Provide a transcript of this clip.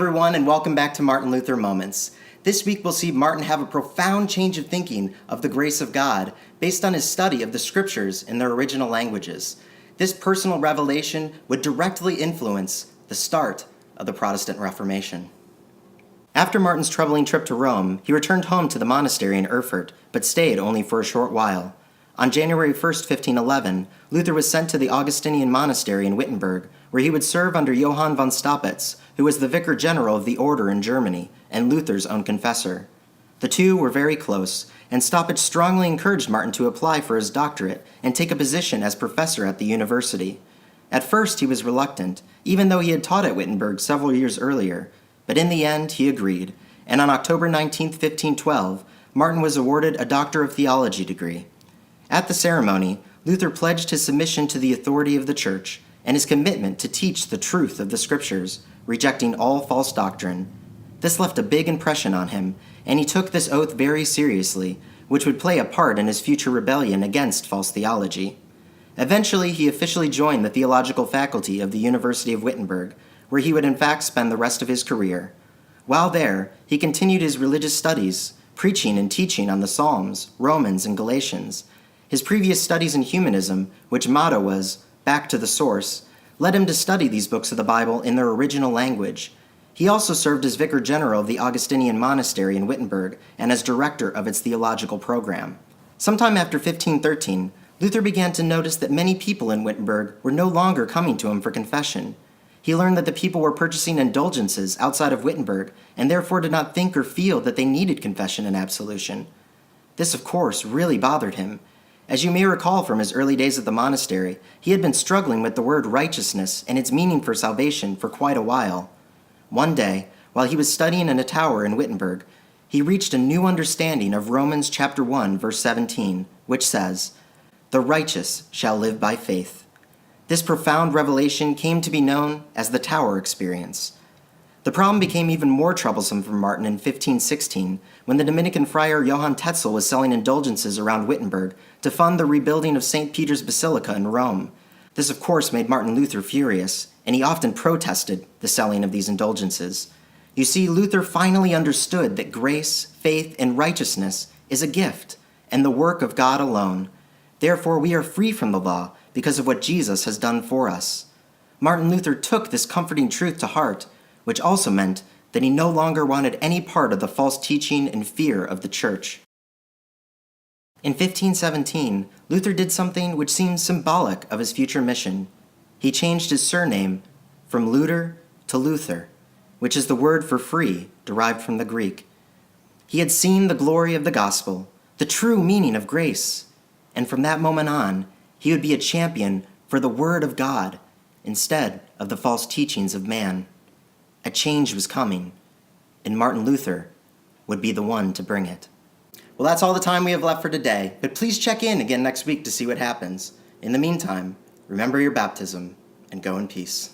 everyone, and welcome back to Martin Luther Moments. This week we'll see Martin have a profound change of thinking of the grace of God based on his study of the scriptures in their original languages. This personal revelation would directly influence the start of the Protestant Reformation. After Martin's troubling trip to Rome, he returned home to the monastery in Erfurt, but stayed only for a short while. On January 1st, 1511, Luther was sent to the Augustinian monastery in Wittenberg, where he would serve under Johann von Staupitz, who was the vicar general of the order in Germany and Luther's own confessor. The two were very close, and Staupitz strongly encouraged Martin to apply for his doctorate and take a position as professor at the university. At first he was reluctant, even though he had taught at Wittenberg several years earlier, but in the end he agreed, and on October 19, 1512, Martin was awarded a Doctor of Theology degree. At the ceremony, Luther pledged his submission to the authority of the Church and his commitment to teach the truth of the Scriptures, rejecting all false doctrine. This left a big impression on him, and he took this oath very seriously, which would play a part in his future rebellion against false theology. Eventually, he officially joined the theological faculty of the University of Wittenberg, where he would in fact spend the rest of his career. While there, he continued his religious studies, preaching and teaching on the Psalms, Romans, and Galatians. His previous studies in humanism, which motto was, "Back to the Source," led him to study these books of the Bible in their original language. He also served as vicar general of the Augustinian monastery in Wittenberg and as director of its theological program. Sometime after 1513, Luther began to notice that many people in Wittenberg were no longer coming to him for confession. He learned that the people were purchasing indulgences outside of Wittenberg and therefore did not think or feel that they needed confession and absolution. This, of course, really bothered him. As you may recall from his early days at the monastery, he had been struggling with the word righteousness and its meaning for salvation for quite a while. One day, while he was studying in a tower in Wittenberg, he reached a new understanding of Romans chapter 1, verse 17, which says, "The righteous shall live by faith." This profound revelation came to be known as the Tower Experience. The problem became even more troublesome for Martin in 1516, when the Dominican friar Johann Tetzel was selling indulgences around Wittenberg to fund the rebuilding of St. Peter's Basilica in Rome. This, of course, made Martin Luther furious, and he often protested the selling of these indulgences. You see, Luther finally understood that grace, faith, and righteousness is a gift, and the work of God alone. Therefore, we are free from the law because of what Jesus has done for us. Martin Luther took this comforting truth to heart, which also meant that he no longer wanted any part of the false teaching and fear of the Church. In 1517, Luther did something which seems symbolic of his future mission. He changed his surname from Luther to Luther, which is the word for free, derived from the Greek. He had seen the glory of the gospel, the true meaning of grace, and from that moment on, he would be a champion for the Word of God instead of the false teachings of man. A change was coming, and Martin Luther would be the one to bring it. Well, that's all the time we have left for today, but please check in again next week to see what happens. In the meantime, remember your baptism and go in peace.